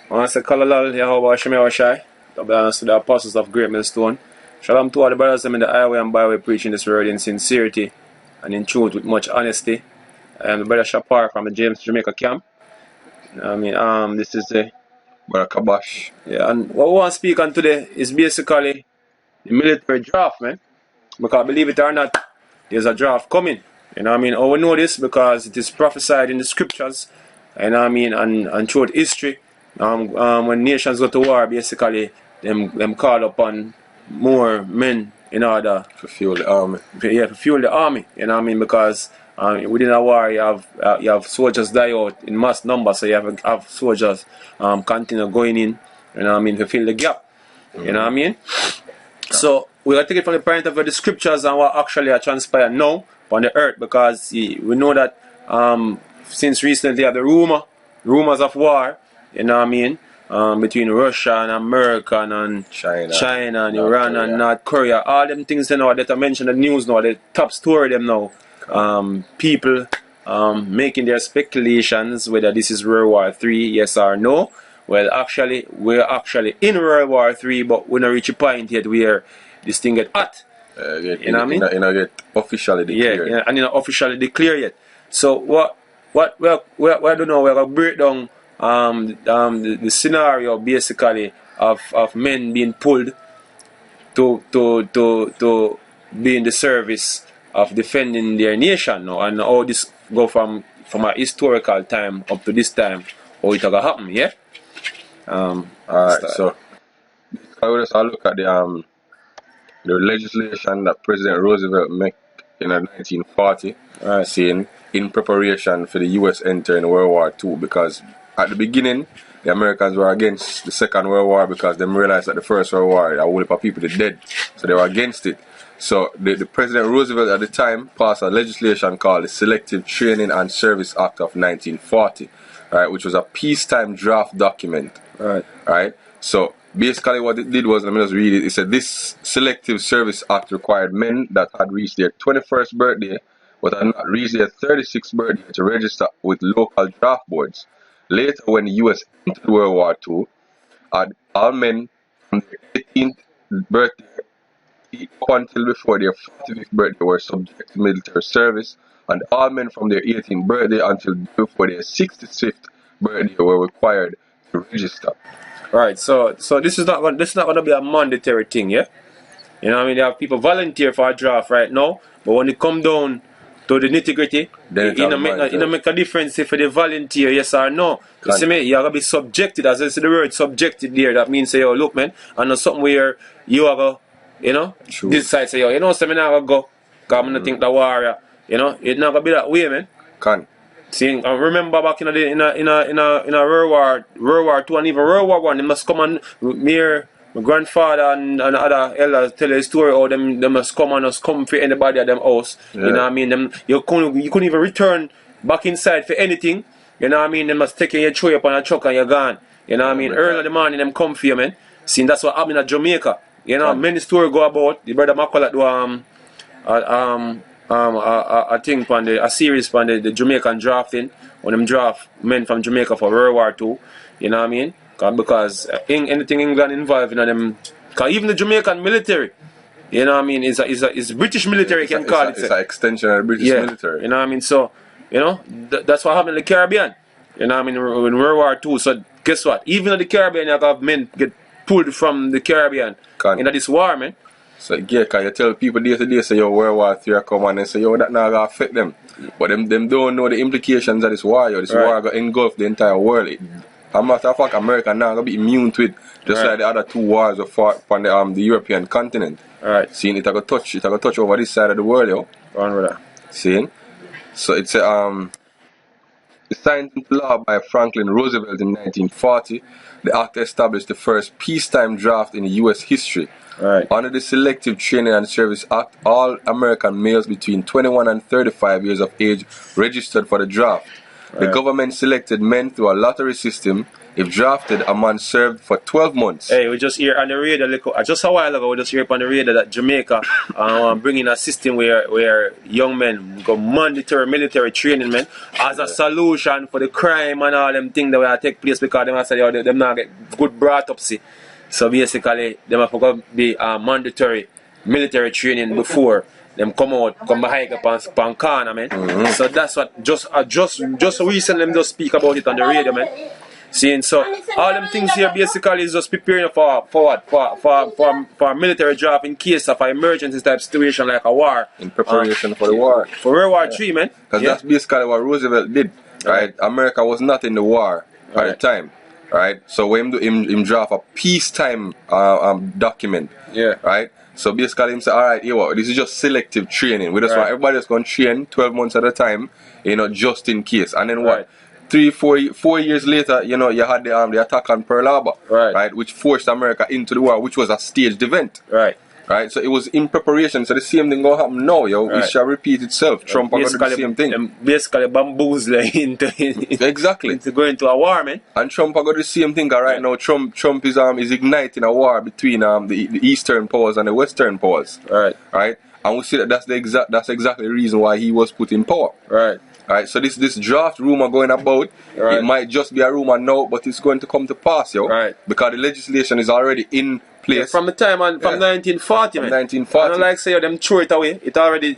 I want to say Kalalal, Yahweh Shemel Shai, to be honest with the apostles of Great Millstone. Shalom to all the brothers in the highway and byway preaching this word in sincerity and in truth with much honesty. And Brother Shapar from the James Jamaica camp. This is the Brother Kabash. yeah, and what we want to speak on today is basically the military draft, man. Because believe it or not, there's a draft coming. You know what I mean? Oh, we know this because it is prophesied in the scriptures. You know what I mean? And throughout history, when nations go to war, basically, them call upon more men in order To fuel the army. to fuel the army. You know what I mean? Because within a war, you have soldiers die out in mass numbers, so you have soldiers continue going in. You know what I mean? To fill the gap. You know what I mean? So we gotta take it from the point of view of the scriptures and what actually transpired now on the earth, because we know that since recently the rumors of war, you know what I mean, between Russia and America and China and Iran and North Korea, all them things you know that I mentioned in the news now, the top story them now. People making their speculations whether this is World War III, yes or no. Well, actually, we're actually in World War III, but we're not reach a point yet where this thing get hot. You know what I mean? You know, get officially declared. Yeah, and officially declared yet. So what I don't know. We're gonna break down the scenario basically of men being pulled to be in the service of defending their nation now, and how this go from a historical time up to this time, how it gonna happen, yeah. Alright, so I will just look at the legislation that President Roosevelt made in 1940, saying in preparation for the U.S. entering World War II, because at the beginning the Americans were against the Second World War because they realized that the First World War a whole heap of people were dead, so they were against it. So the President Roosevelt at the time passed a legislation called the Selective Training and Service Act of 1940, right, which was a peacetime draft document. Right. So basically what it did was, let me just read it. It said this Selective Service Act required men that had reached their 21st birthday but had not reached their 36th birthday to register with local draft boards. Later, when the U.S. entered World War II, all men from their 18th birthday until before their 45th birthday were subject to military service, and all men from their 18th birthday until before their 65th birthday were required to register. Right. So this is not gonna be a mandatory thing, yeah. You know what I mean? They have people volunteer for a draft right now, but when it come down to the nitty gritty, it don't make a difference if they volunteer, yes or no. You see me? You're gonna be subjected, as I say the word subjected there. That means say, oh look, man, I know something where you are go, you know, this side say, oh, you know, so me not gonna go, cause I'm not think the warrior, you know, it's not gonna be that way, man. See, I remember back in a World War II and even World War I, they must come and my grandfather and other elders tell a story how they must come and just come for anybody at them house. Yeah. You know what I mean? You couldn't even return back inside for anything. You know what I mean? They must take your tray up on a truck and you're gone. You know what I mean? Early in the morning them come for you, man. See, that's what happened at Jamaica. You know, many stories go about the brother Macaulay do a thing on a series on the Jamaican drafting, when them draft men from Jamaica for World War II. You know what I mean? Because anything England involved in them, cause even the Jamaican military, you know what I mean, is British military, you can call it. It's an extension of the British military. You know what I mean? So, you know, that's what happened in the Caribbean. You know what I mean? In World War II. So guess what? Even in the Caribbean, you have men get pulled from the Caribbean into this war, man. So yeah, cause you tell people day to day, say yo, World War III come on, and say yo, that not gonna affect them. But them don't know the implications of this war. Yo, this war gonna engulf the entire world. As a matter of fact, America now gonna be immune to it, just like the other two wars of fought on the European continent. Seeing it gonna touch over this side of the world, yo. Go on with that. Seeing? So it's signed into law by Franklin Roosevelt in 1940. The act established the first peacetime draft in U.S. history. Under the Selective Training and Service Act, all American males between 21 and 35 years of age registered for the draft. The government selected men through a lottery system. If drafted, a man served for 12 months. Hey, we just hear on the radio, just a while ago, we just hear on the radio that Jamaica bringing a system where young men go mandatory military training, man, as a solution for the crime and all them things that will take place because them say them not get good brought up. See. So basically, them have to be mandatory military training before them come behind upon corner, man. So that's what just recently them just speak about it on the radio, man. Seeing so all them things here basically is just preparing for military draft in case of an emergency type situation like a war. In preparation for the war. For World War III, man. Because that's basically what Roosevelt did. Right? America was not in the war at the time. Right? So when him draft a peacetime document. Yeah. Right? So basically him say, alright, this is just selective training. We just want everybody just going to train 12 months at a time, just in case. And then what? 4 years later, you had the attack on Pearl Harbor, right, which forced America into the war, which was a staged event, right. So it was in preparation. So the same thing gonna happen now, It shall repeat itself. Trump are gonna do the same thing. Basically, bamboozle exactly into going to a war, man. And Trump are gonna do the same thing. Right now, Trump is igniting a war between the Eastern powers and the Western powers, right. And we see that that's exactly the reason why he was put in power, right, so this draft rumor going about, it might just be a rumor now, but it's going to come to pass, because the legislation is already in place. Yeah, from the time from 1940, man. 1940. I don't like say them throw it away. It already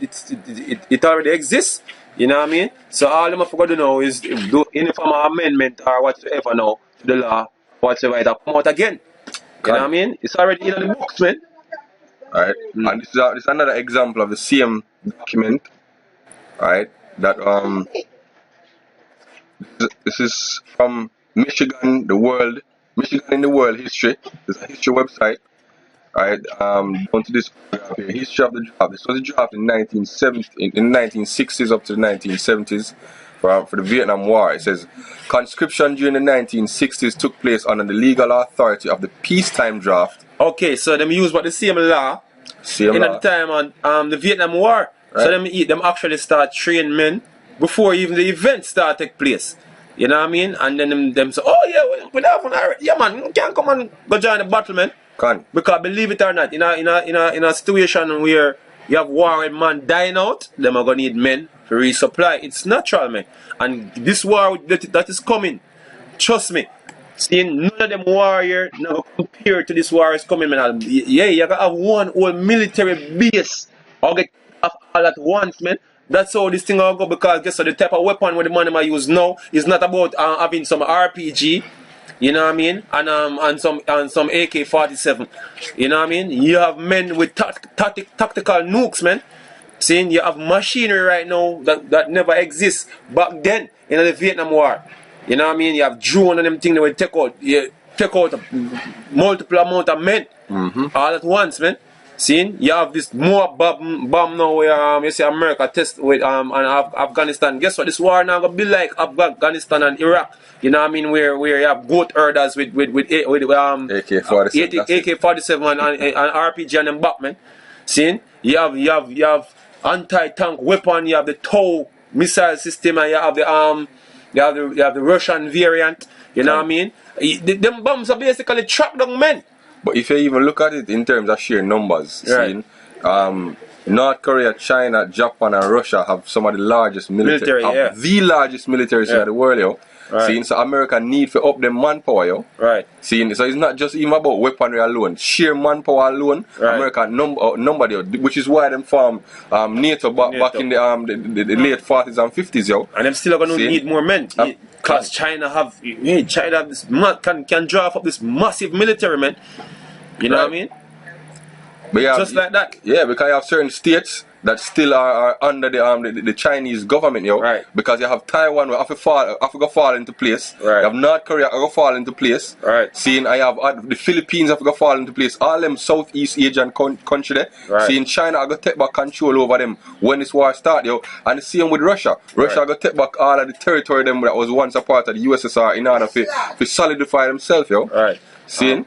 exists. You know what I mean? So all them have got to know is do any form of amendment or whatsoever now to the law, whatsoever it come out again. You know what I mean? It's already in the books, man. Right, and this is another example of the same document, right? That this is from Michigan in the World History. There's a history website, right? Down to this paragraph here, history of the draft. This was a draft in 1960s up to the 1970s for the Vietnam War. It says conscription during the 1960s took place under the legal authority of the peacetime draft. Okay, so them use the same law in the time on the Vietnam War. Right. So them actually start training men before even the event start take place. You know what I mean? And then them say, oh yeah, we have one, yeah man, you can't come and go join the battle, man. Can. Because believe it or not, in a situation where you have war and man dying out, them are gonna need men to resupply. It's natural, man. And this war that is coming, trust me. Seeing none of them warrior now compared to this war is coming, man. Yeah, you gotta have one whole military base or get all at once, man. That's how this thing will go, because guess what, the type of weapon where the man might use now is not about having some RPG, you know what I mean, and some AK-47, you know what I mean. You have men with tactical nukes, man. Seeing you have machinery right now that never exists back then in the Vietnam War. You know what I mean? You have drone and them things that will take out a multiple amount of men all at once, man. See, you have this more bomb now where you see America test with and Afghanistan. Guess what? This war now gonna be like Afghanistan and Iraq. You know what I mean? Where you have goat herders with AK-47 and RPG and them back, man. See, you have anti-tank weapon. You have the TOW missile system, and you have the Russian variant. You know what I mean? Them bombs are basically track down men. But if you even look at it in terms of sheer numbers, North Korea, China, Japan, and Russia have some of the largest military the largest militaries in the world, yo. Right. So America need to up them manpower, yo. Right. So it's not just even about weaponry alone. Sheer manpower alone, America number, which is why them form NATO back in the late 40s and 50s, yo. And them still gonna need more men. Because China have this can draft up this massive military, man. You know what I mean? But just like that. Yeah, because you have certain states that still are under the Chinese government, yo. Right. Because you have Taiwan where have to fall into place. Right. You have North Korea have to fall into place. Right. Seeing I have the Philippines have to fall into place. All them Southeast Asian country there. Right. Seeing China have to take back control over them when this war start, yo. And the same with Russia. Russia have to take back all of the territory them that was once a part of the USSR in order to solidify themselves, yo. Right. Seeing?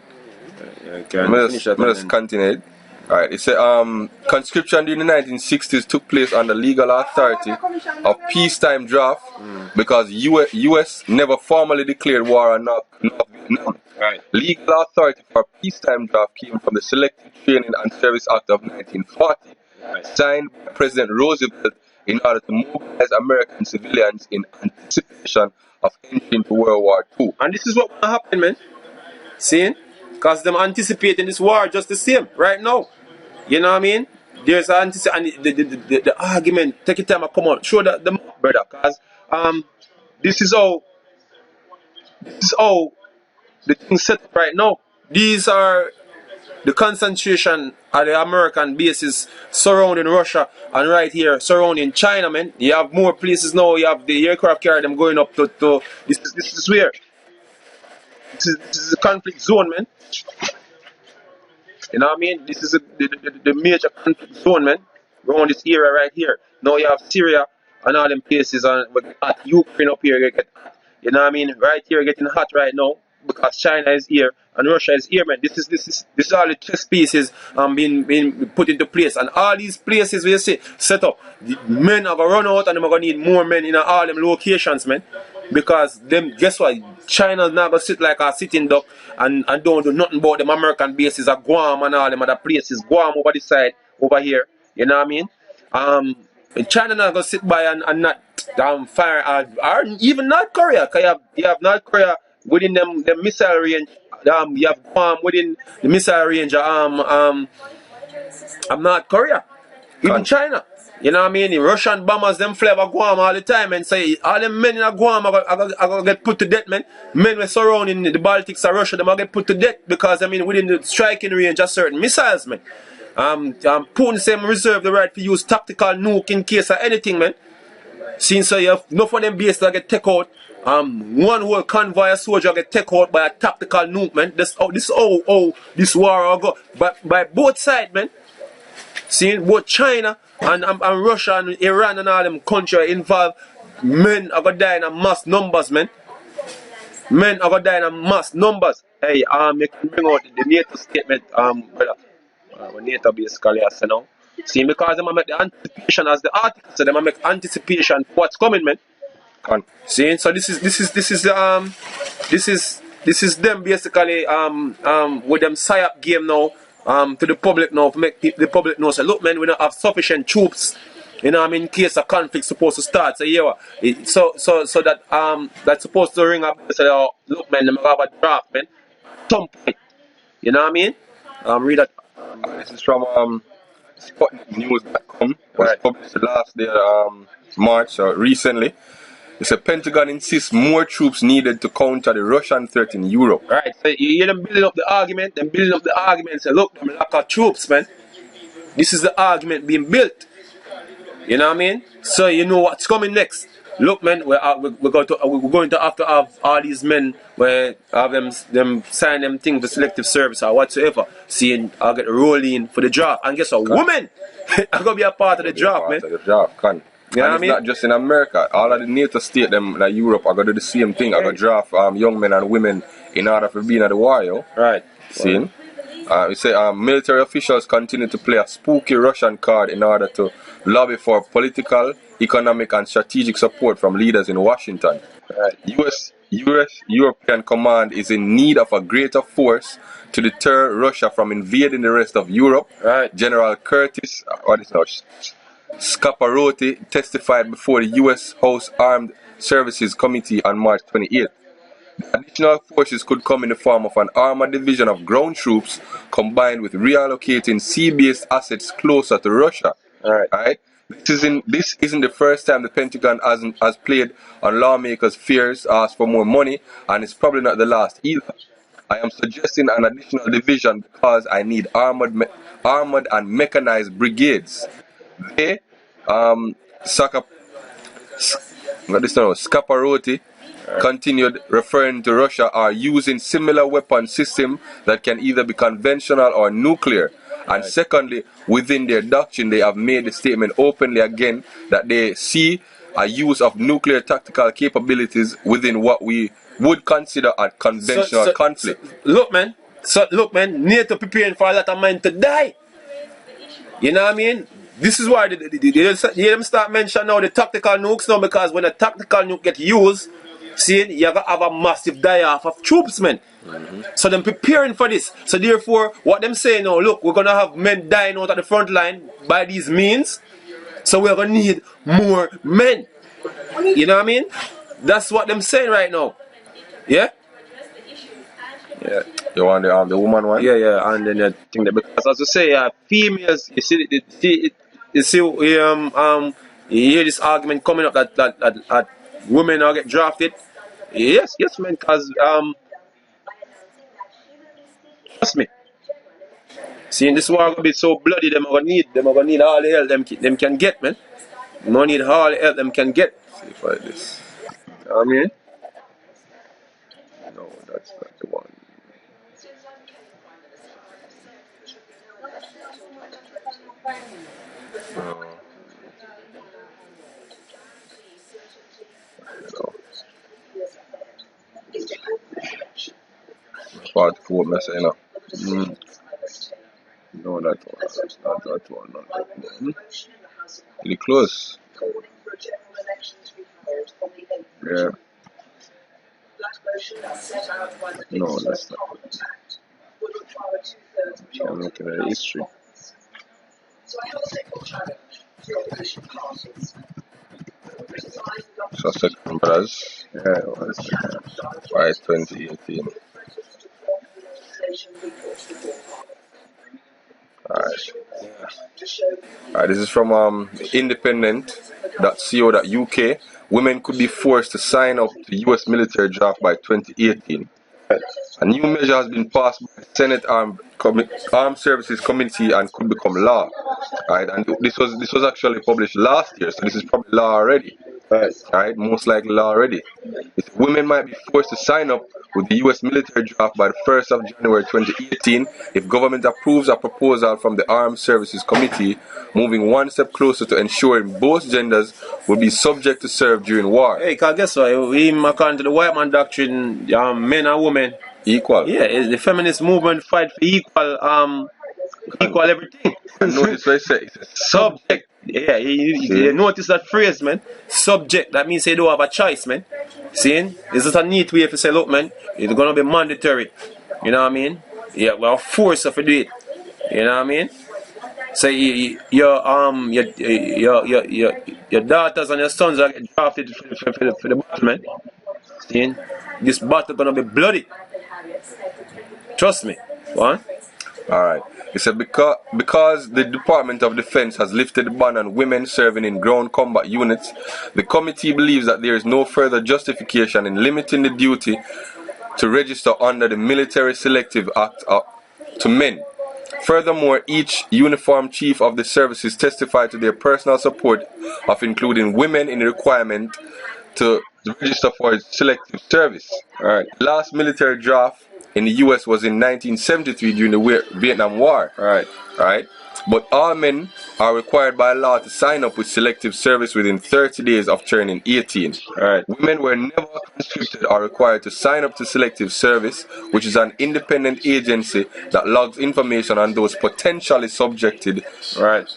Let's continue. Alright, it said conscription during the 1960s took place under legal authority of peacetime draft because US never formally declared war on North Vietnam. Right. Legal authority for peacetime draft came from the Selective Training and Service Act of 1940, signed by President Roosevelt in order to mobilize American civilians in anticipation of entry into World War II. And this is what will happen, man. See? Because them anticipating this war just the same right now. You know what I mean? There's and the argument. Take your time and come on. Show the brother. Because this is how the thing set up right now. These are the concentration of the American bases surrounding Russia and right here surrounding China, man. You have more places now. You have the aircraft carrier them going up to this is where this is a conflict zone, man. You know what I mean? This is the major conflict zone, man. Around this area right here. Now you have Syria and all them places, and Ukraine up here get hot. You know what I mean? Right here getting hot right now because China is here and Russia is here, man. This is all the chess pieces being put into place, and all these places where you see set up. The men are gonna run out, and they're gonna need more men in all them locations, man. Because them, guess what? China's not gonna sit like a sitting duck and don't do nothing about them American bases at Guam and all them other places. Guam over this side, over here. You know what I mean? China not gonna sit by and not fire or even North Korea. Cause you have North Korea within them missile range. You have Guam within the missile range of North Korea. Even China. You know what I mean? The Russian bombers, them fly over Guam all the time and say all them men in Guam are gonna get put to death, man. Men were surrounding the Baltics or Russia, them are get put to death because I mean within the striking range of certain missiles, man. Putin said reserve the right to use tactical nuke in case of anything, man. Since so you have enough of them bases that get take out. One whole convoy of soldiers get take out by a tactical nuke, man. This this war will go. But by both sides, man. Seeing both China and Russia and Iran and all them countries involved, men are gonna die in mass numbers, man. Men are gonna die in mass numbers. Hey, you can bring out the NATO statement, brother. NATO basically I say now. See, because them make the anticipation as the article, so them make anticipation for what's coming, man. See, so this is them basically with them psyop game now. To the public now, to make the public know, say, look, man, we don't have sufficient troops, you know, I mean, in case a conflict supposed to start. So yeah, so that that's supposed to ring up. Say, oh, look, man, them have a draft, man. Some point, you know what I mean? Read that. This is from SputnikNews.com. Was published last day, March or recently. It's a Pentagon insists more troops needed to counter the Russian threat in Europe. Right, so you hear them building up the argument, say, look, them lack of troops, man. This is the argument being built. You know what I mean? So you know what's coming next. Look, man, we're going to have to have all these men where have them sign them thing for selective service or whatsoever. Seeing I'll get rolling for the draft. And guess what? Women are gonna be a part of the draft, man. You know what I mean? Not just in America. All of the NATO states, them like Europe, are going to do the same thing. Are going to draft young men and women in order for being at the war, yo. Right. See? We say military officials continue to play a spooky Russian card in order to lobby for political, economic, and strategic support from leaders in Washington. Right. US European Command is in need of a greater force to deter Russia from invading the rest of Europe. Right. General Curtis, Scaparotti testified before the U.S. House Armed Services Committee on March 28th. The additional forces could come in the form of an armored division of ground troops combined with reallocating sea-based assets closer to Russia. Alright. This isn't the first time the Pentagon has played on lawmakers' fears, asked for more money, and it's probably not the last either. I am suggesting an additional division because I need armored and mechanized brigades. They, Scaparotti continued referring to Russia are using similar weapon system that can either be conventional or nuclear. And secondly, within their doctrine, they have made the statement openly again that they see a use of nuclear tactical capabilities within what we would consider a conventional conflict. Look, man, NATO preparing for a lot of men to die. You know what I mean? This is why they them start mentioning now the tactical nukes now, because when a tactical nuke get used, see, you have a massive die-off of troops, man. So them preparing for this. So therefore, what them saying now, look, we're gonna have men dying out at the front line by these means. So we're gonna need more men. You know what I mean? That's what them saying right now. Yeah? Yeah. You want the woman one? Yeah, and then I think that because as I say, females, you see, you hear this argument coming up that women are get drafted. Yes, man, because trust me. Seeing this war gonna be so bloody, them are gonna need all the help them can get, man. Them gonna need all the help them can get. See if I this. You know what I mean? No, that's not the one. No. 44 message, you know. No, that one. That's not that one. Not that one. Pretty close. Yeah. No, that's not. I'm looking at history. So second brothers. Yeah, one second. By 2018. Alright, this is from independent.co.uk. Women could be forced to sign up to U.S. military draft by 2018. A new measure has been passed by the Senate Armed Services Committee and could become law. Right, and this was actually published last year, so this is probably law already. Right, most likely law already. Women might be forced to sign up with the U.S. military draft by the 1st of January 2018 if government approves a proposal from the Armed Services Committee, moving one step closer to ensuring both genders will be subject to serve during war. Hey, cause guess what? Even according to the white man doctrine, men and women equal. Yeah, the feminist movement fight for equal everything. Notice what I say. It's a subject. Yeah, you notice that phrase, man. Subject. That means they don't have a choice, man. See? It's just a neat way to say, look, man, it's gonna be mandatory. You know what I mean? Yeah, well, force of to do it. You know what I mean? So your daughters and your sons are getting drafted for the battle, man. See? This battle gonna be bloody. Trust me. What? Alright. He said because the Department of Defense has lifted the ban on women serving in ground combat units, the committee believes that there is no further justification in limiting the duty to register under the Military Selective Act to men. Furthermore, each uniformed chief of the services testified to their personal support of including women in the requirement to register for selective service. Alright. Last military draft in the US was in 1973 during the Vietnam War. Right. But all men are required by law to sign up with selective service within 30 days of turning 18. Right. Women were never conscripted or required to sign up to selective service, which is an independent agency that logs information on those potentially subjected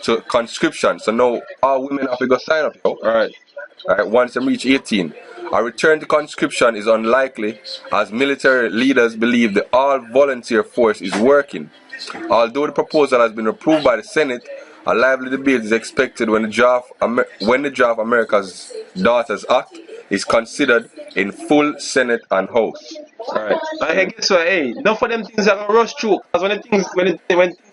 to conscription. So now all women have to go sign up, yo. Alright, once they reach 18. A return to conscription is unlikely, as military leaders believe the all-volunteer force is working. Although the proposal has been approved by the Senate, a lively debate is expected when the draft America's Daughters Act is considered in full Senate and House. Right. I guess what, hey, enough of them things are gonna rush through. Because when things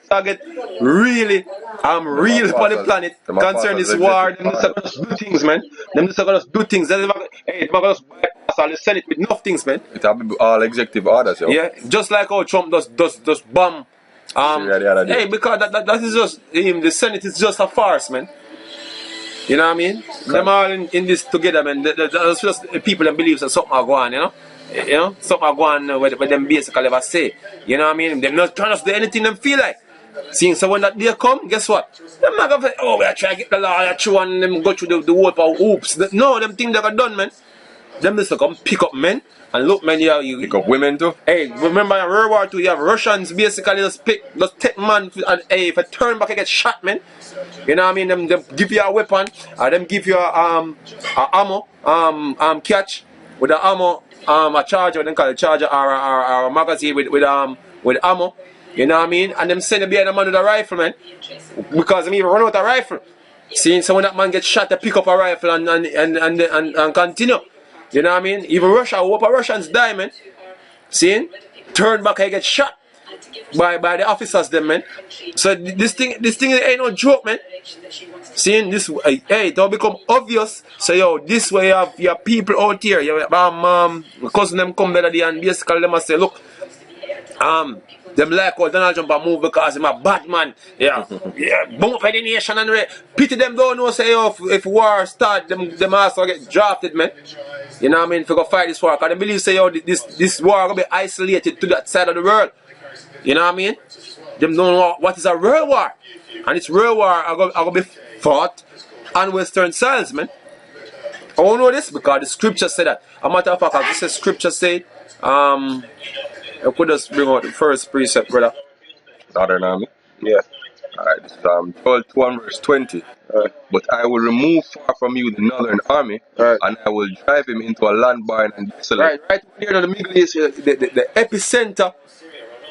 target really real for the planet concern this war, them just are gonna do things, man. Them just are gonna do things. They're gonna just bypass all the Senate with enough things, man. It'll be all executive orders, yo. Yeah, just like how Trump does bomb. Hey, because that is just the Senate is just a farce, man. You know what I mean? Them all in this together, man. That's just people that believe that something are going, you know, something are going where them basically ever say. You know what I mean? They're not trying to do anything them feel like. Seeing so when that day come, guess what? Them not gonna we are trying to get the law through and them go through the whole of hoops. No, them things that are done, man. them just come pick up men. And look, man, you pick up women too. Hey, remember in World War II, you have Russians basically just take man, and hey, if I turn back, I get shot, man. You know what I mean? Them give you a weapon, or them give you a ammo, catch with the ammo, a charger, they call it charger, or a magazine with ammo. You know what I mean? And them send the behind a man with a rifle, man, because them even run out a rifle. Seeing so when that man gets shot, they pick up a rifle and continue. You know what I mean? Even Russia, hope Russians die, man. Seeing? Turn back, I get shot by the officers, them, man. So this thing ain't no joke, man. Seeing this, hey, it all become obvious. So yo, this way you have people out here. You have, cousin them come the other day and basically them say, look, them like how Donald Trump move because he's a bad man. Yeah. Yeah. Boom for the nation and pity them don't know say if war start, them also get drafted, man. You know what I mean? If you go fight this war, because they believe say this war gonna be isolated to that side of the world. You know what I mean? Them don't know what is a real war. And it's real war are gonna be fought on Western soils, man. I won't know this because the scripture said that. A matter of fact, as this scripture said, I could just bring out the first precept, brother. Northern Army? Yeah. Alright, this is Joel 1 verse 20. But I will remove far from you the northern army, and I will drive him into a land barren and desolate. Right here in the Middle East, the epicenter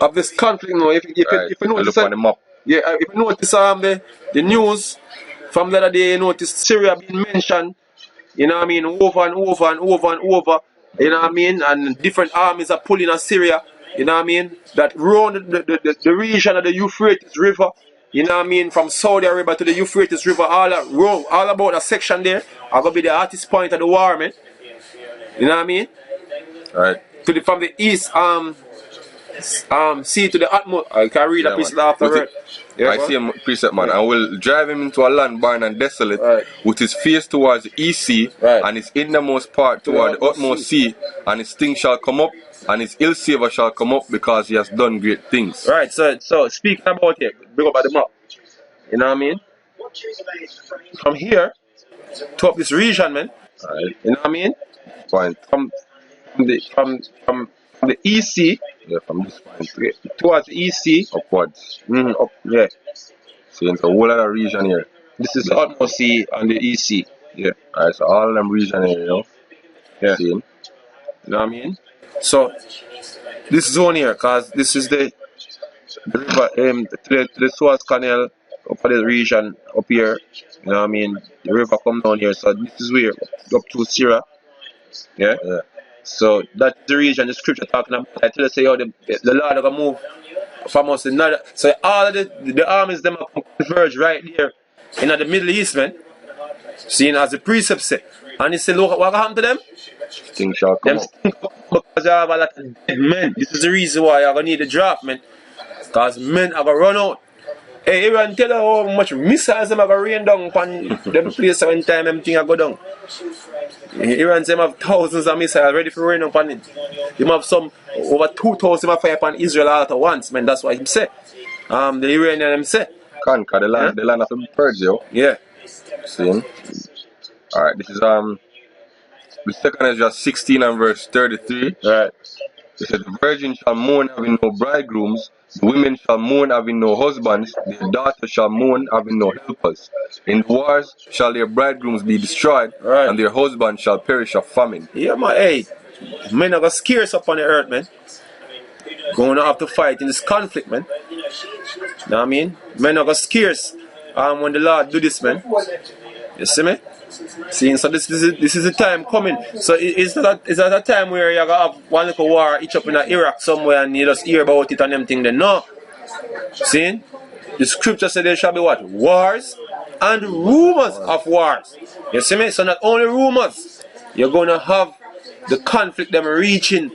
of this conflict. You know, if you notice, look on the map. Yeah, if you notice the news from the other day, you notice Syria being mentioned. You know what I mean? Over and over and over and over. You know what I mean? And different armies are pulling on Syria. You know what I mean? That round the region of the Euphrates River. You know what I mean? From Saudi Arabia to the Euphrates River, all about that section there are going to be the hottest point of the war, man. You know what I mean? Right. From the east, sea to the utmost. I can read a piece after. Yeah, I see a precept, man. I will drive him into a land barren and desolate, with his face towards the east sea, and his innermost part toward the utmost sea, and his sting shall come up, and his ill savor shall come up, because he has done great things. Right, so speaking about it, bring up at the map. You know what I mean? From here to up this region, man. Right. You know what I mean? Point. From the east sea. Yeah, from this point towards the east sea. Upwards. Up, yeah. So it's a whole other region here. This is the utmost sea and the east sea. Yeah. Alright, so all them region here, you know. Yeah. See? You know what I mean? So this zone here, cause this is the river to the Suez Canal up for the region up here. You know what I mean? The river come down here, so this is where up to Syria. Yeah? Yeah. So that's the region the scripture talking about. I tell you say the Lord are gonna move from us another. So all of the armies them are converge right there in the Middle East, man. Seeing as the precept say. And he said, look what happened to them? Things shall come up. Because you have a lot of dead men. This is the reason why you're gonna need a draft, man. Because men are gonna run out. Hey, everyone tell you how much missiles them are gonna rain down upon them place when time everything are go down. Iran say have thousands of missiles ready for rain upon it. They have some over 2,000 fire upon Israel all at once, man. That's what he say. The Iranian them say. Conquer the land of the birds, yo. Yeah. See? Alright, this is the second is just 16 and verse 33. Right. It said, the virgin shall mourn having no bridegrooms, the women shall mourn having no husbands, their daughters shall mourn having no helpers. In the wars shall their bridegrooms be destroyed, and their husbands shall perish of famine. Yeah, man, hey, men are gonna scarce up on the earth, man. Going to have to fight in this conflict, man. You know what I mean? Men are gonna scarce when the Lord do this, man. You see me? Seeing, so this is the time coming. So is that a time where you're gonna have one little war each up in Iraq somewhere and you just hear about it and them thing then? No. See? The scripture said there shall be what? Wars and rumors of wars. You see me? So not only rumors, you're gonna have the conflict them reaching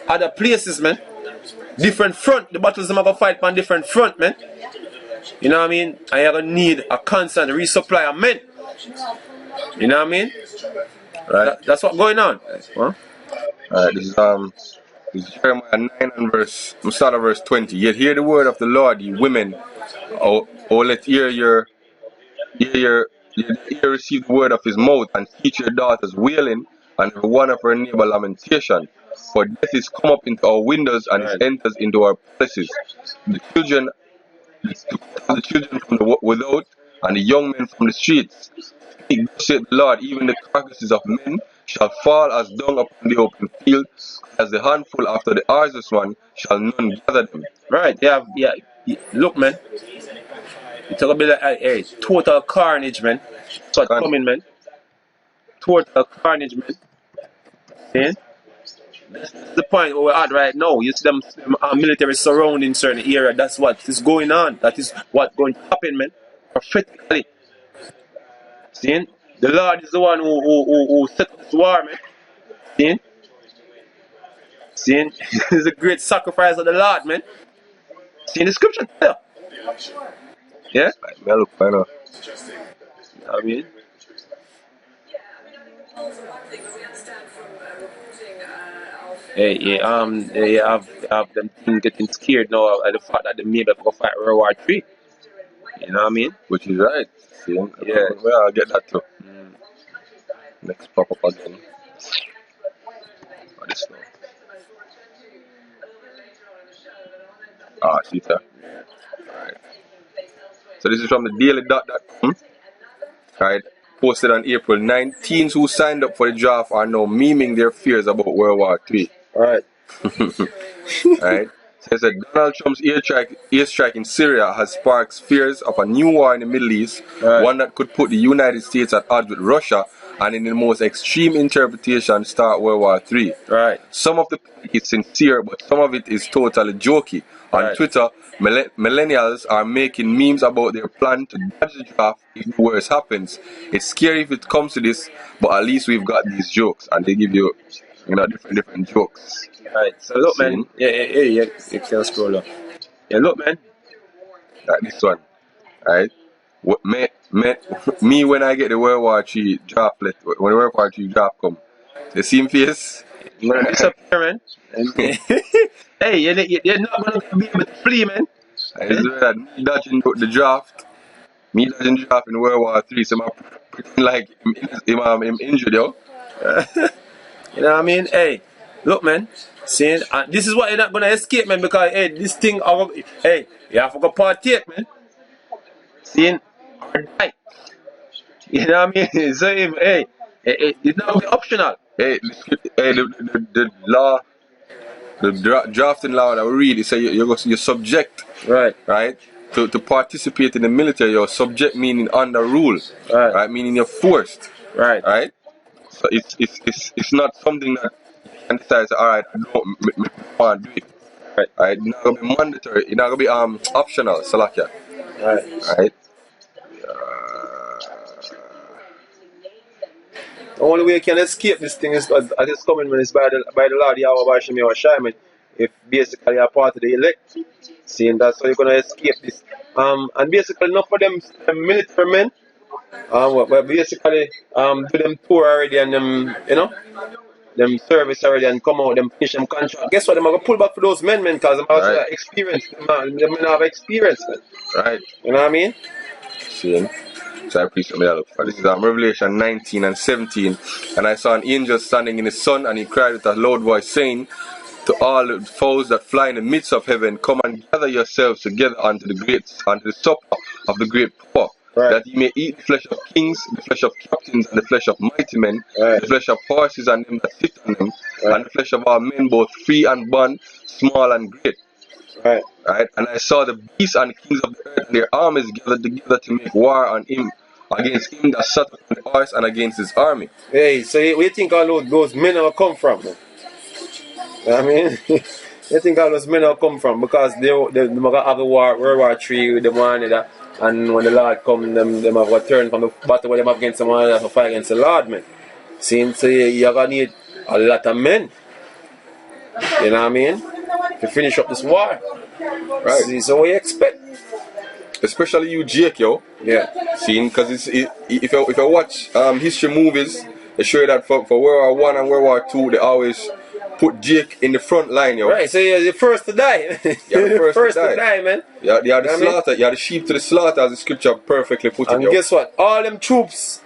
other places, man. Different front. The battles them are gonna fight on different front, man. You know what I mean? And you're gonna need a constant resupply of men. You know what I mean? Right. That's what's going on. Huh? Alright, this is Jeremiah 9 and start of verse 20. Yet hear the word of the Lord, ye women. Oh let your ear receive the word of his mouth, and teach your daughters wailing, and every one of our neighbor lamentation. For death is come up into our windows, and it enters into our palaces. The children, to cut the children from the without, and the young men from the streets. Speak, thus saith the Lord, even the carcasses of men shall fall as dung upon the open field, as the handful after the harvest one shall none gather them. Right, yeah. Look, man. It's gonna be like, hey, total carnage, man. That's what's coming, man. Total carnage, man. See? That's the point where we're at right now. You see them military surrounding certain area. That's what is going on. That is what's going to happen, man. Prophetically. See? The Lord is the one who set up this war, man. See? See? It's a great sacrifice of the Lord, man. See the scripture there? Yeah? I look fine enough. I mean, hey, yeah, I've them getting scared now at the fact that they may be going to fight World War III. You know what I mean? Which is right. See? Yeah. Well, I'll get that too. Next pop up again. Oh, this now. See that? Alright. So this is from the daily.com. Right. Posted on April 9. Teens who signed up for the draft are now memeing their fears about World War III. Alright. Right. Says that Donald Trump's airstrike in Syria has sparked fears of a new war in the Middle East, one that could put the United States at odds with Russia, and in the most extreme interpretation start World War III. Right. Some of the is sincere, but some of it is totally jokey. On Twitter, millennials are making memes about their plan to dodge the draft if the worst happens. It's scary if it comes to this, but at least we've got these jokes, and they give you, different jokes. Right. So look, man. Yeah. You can scroll up. Yeah, look, man. Like this one, right? Me when I get the World War III draft, when the World War III draft come, the same face. I'm gonna disappear, man. Hey, you're not gonna be able to flee, man. Me dodging the draft. Me dodging the draft in World War III, so I'm pretend like I'm injured, yo. You know what I mean? Hey, look, man. See, this is why you're not gonna escape, man, because hey, this thing, hey, you have to go partake, man. See, or die. You know what I mean? So, hey, it's not optional. Hey, the law, the drafting law that we read, it says you're subject, right, to participate in the military. You're subject meaning under rule, right, meaning you're forced, right. So it's not something that you can decide. All right, I don't want to do it. Right, it's not gonna be mandatory. It's not gonna be optional. Salakia. Right. The only way you can escape this thing is as it's coming when it's by the Lord Yahweh Bashim Yahweh. If basically you're part of the elect, seeing that's how you're gonna escape this. And basically enough for them military men. But basically do them tour already and them them service already and come out, them finish them contract. Guess what? They're going to pull back for those men, because them have experience. Them men have experience, man. Right. You know what I mean? See. So I appreciate me. This is Revelation 19 and 17. And I saw an angel standing in the sun, and he cried with a loud voice, saying to all the foes that fly in the midst of heaven, come and gather yourselves together unto the supper of the great poor. That ye may eat the flesh of kings, the flesh of captains, and the flesh of mighty men, the flesh of horses and them that sit on them, and the flesh of all men, both free and bond, small and great. Right. And I saw the beasts and the kings of the earth and their armies gathered together to make war on him, against him that sat upon the horse and against his army. Hey, so where you think all those men will come from? Man? You know what I mean? You think all those men will come from? Because they have the World War III with the one that. And when the Lord come, them have to turn from the battle where they have against someone else to fight against the Lord, man. See, so you're going to need a lot of men. You know what I mean? To finish up this war. Right. See, so what you expect? Especially you, Jake, yo. Yeah. See, because if you watch history movies, they show you that for World War I and World War II, they always put Jake in the front line, yo. Right, so you're the first to die. You're the first to die, man. You're the slaughter. You're the sheep to the slaughter, as the scripture perfectly put it. And guess what? All them troops,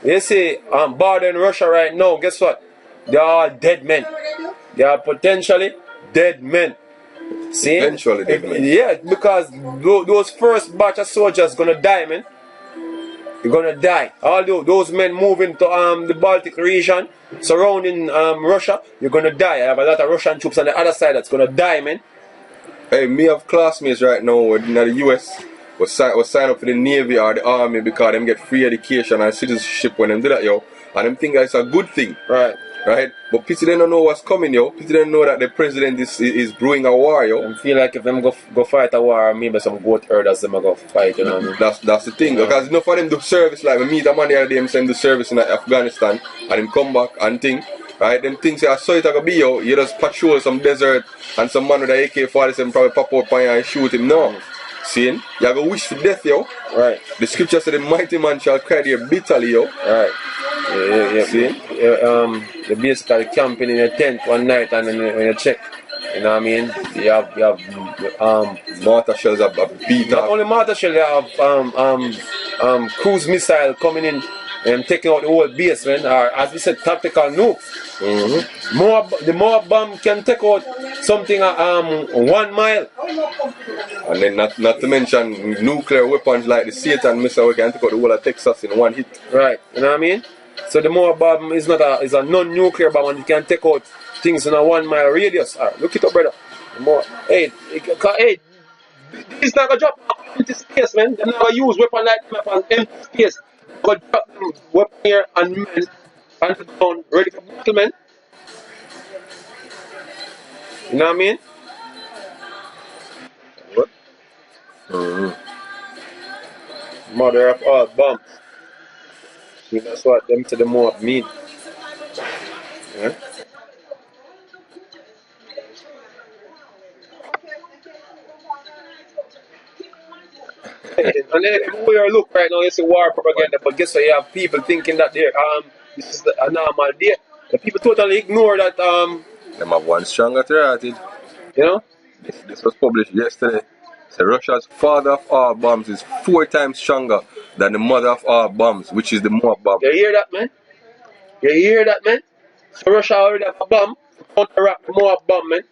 you see, border in Russia right now, guess what? they are dead men. They are potentially dead men. See? Eventually dead men. Yeah, because those first batch of soldiers gonna die, man. They're gonna die. Although those men moving to the Baltic region, surrounding Russia, you're gonna die. I have a lot of Russian troops on the other side that's gonna die, man. Hey, me have classmates right now in the US was sign up for the Navy or the Army because them get free education and citizenship when them do that, yo. And them think that it's a good thing. Right. Right? But people don't know what's coming, yo. People don't know that the president is brewing a war, yo. I feel like if them go fight a war, maybe some goat herders them go fight, you know what I mean? That's the thing. Because enough of them do service, like we meet a man the other day, him send the service in Afghanistan and him come back and think. Right, them things I saw it gonna be, yo. You just patrol some desert and some man with an AK-47 probably pop up on you and shoot him. No. See? You gotta wish for death, yo. Right. The scripture said the mighty man shall cry there bitterly, yo. Right. Yeah. See? You're basically camping in a tent one night and then when you check, you know what I mean? You have mortar shells are beat not up. only mortar shells, you have cruise missile coming in and taking out the whole base, man, or as we said, tactical nukes. The more bomb can take out something 1 mile. And then not to mention nuclear weapons like the Satan missile can take out the whole of Texas in one hit. Right, you know what I mean? So the more bomb is a non-nuclear bomb and it can take out things in a 1 mile radius. Right, look it up, brother. The more, hey, this not gonna drop empty space, man. They're not gonna use weapon like them on empty space. Go drop them weapon here and men and down ready for battle, man. You know what I mean? What? Mother of all bombs. See, that's what them to the more mean. Yeah? And then everywhere you look right now, you see war propaganda, but guess what? You have people thinking that this is a normal day. The people totally ignore that Them have one strong authority. You know? This was published yesterday. So Russia's father of all bombs is 4 times stronger than the mother of all bombs, which is the Moab bomb. You hear that, man? You hear that, man? So Russia already have a bomb to counteract the Moab bomb, man.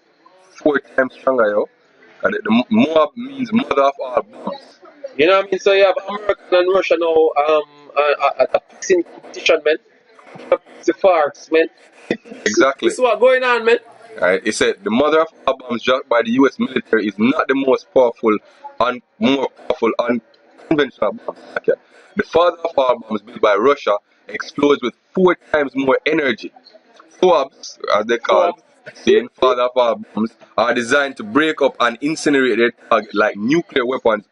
4 times stronger, yo. And the Moab means mother of all bombs. You know what I mean? So you have America and Russia now at a fixing competition, man. It's the farce, man. Exactly. This is what's going on, man. Right, it said the mother of all bombs dropped by the US military is not the most powerful and more powerful unconventional bombs. Okay. The father of all bombs built by Russia explodes with 4 times more energy. FOBs, as they call it, father of all bombs, are designed to break up and incinerate their target like nuclear weapons,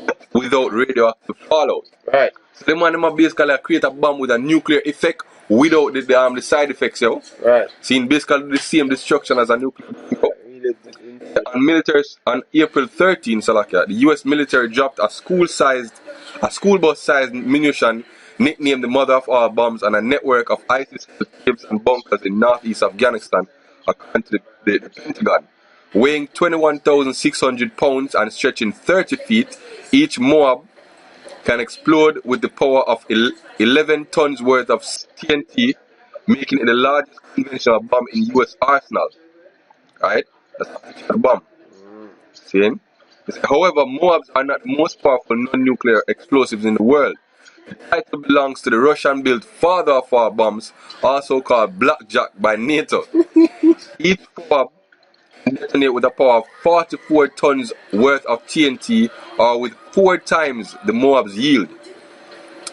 but without radioactive fallout. Right. So the man basically create a bomb with a nuclear effect without the side effects, yo. Right. Seeing basically the same destruction as a nuclear bomb. On April 13, Salakia, the US military dropped a school bus sized munition nicknamed the mother of all bombs on a network of ISIS caves and bunkers in northeast Afghanistan, according to the Pentagon. Weighing 21,600 pounds and stretching 30 feet, each Moab can explode with the power of 11 tons worth of TNT, making it the largest conventional bomb in US arsenal. Right? That's a bomb. See? However, Moabs are not the most powerful non-nuclear explosives in the world. The title belongs to the Russian-built father of all bombs, also called Blackjack by NATO. Each Moab can detonate with a power of 44 tons worth of TNT, or with 4 times the Moab's yield.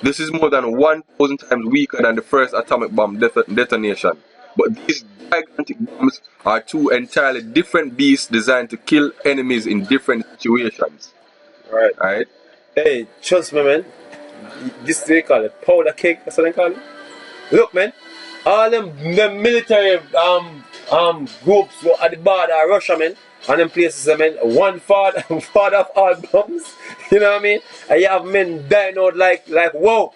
This is more than 1,000 times weaker than the first atomic bomb detonation. But these gigantic bombs are 2 entirely different beasts designed to kill enemies in different situations. Right? Hey, trust me, man. This they call it powder cake. That's what they call it. Look, man. All them military groups at the border of Russia, man. And them places, man. One father of all bombs. You know what I mean? And you have men dying out like whoa.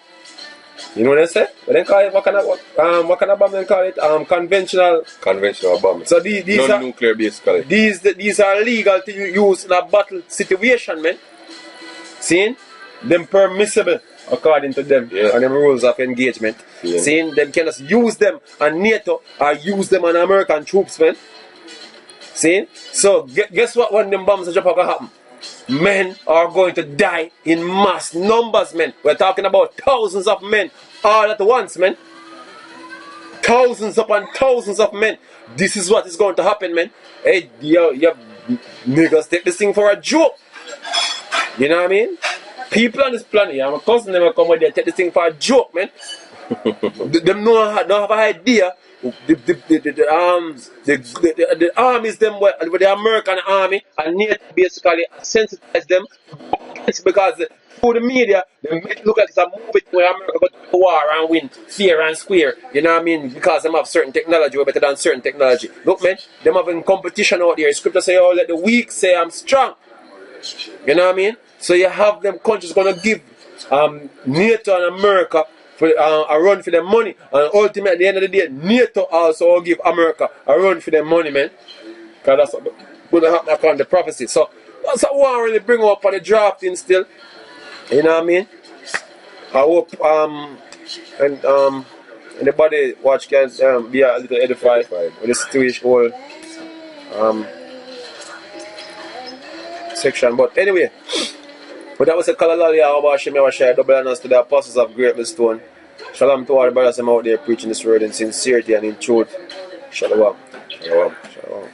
You know what they say? What they call it? What kind of bomb they call it? Conventional bomb. So these non-nuclear basically. These are legal to use in a battle situation, man. See? Them permissible. according to them and them rules of engagement. Saying them can just use them on NATO or use them on American troops, man. See? So guess what when them bombs drop are gonna happen? Men are going to die in mass numbers, men. We're talking about thousands of men all at once, men. Thousands upon thousands of men. This is what is going to happen, man. Hey, yo, niggas take this thing for a joke. You know what I mean? People on this planet, yeah, my cousin them come with they take this thing for a joke, man. Them don't have an idea. The armies them with the American army and NATO basically sensitize them because through the media they make it look like it's a movie where America go to war and win fair and square. You know what I mean? Because them have certain technology way better than certain technology. Look, man, them having competition out there. Scripture say, oh, let the weak say I'm strong. You know what I mean? So you have them countries gonna give NATO and America for a run for their money, and ultimately at the end of the day, NATO also will give America a run for their money, man. Because that's what going to happen according to the prophecy. So that's what I want to really bring up on the drafting still. You know what I mean? I hope anybody watch can be a little edified with this two-ish-old section. But anyway. But that was a Kalalali Awashim Yawashai, double honors to the apostles of Great Stone. Shalom to all the brothers out there preaching this word in sincerity and in truth. Shalom. Shalom. Shalom.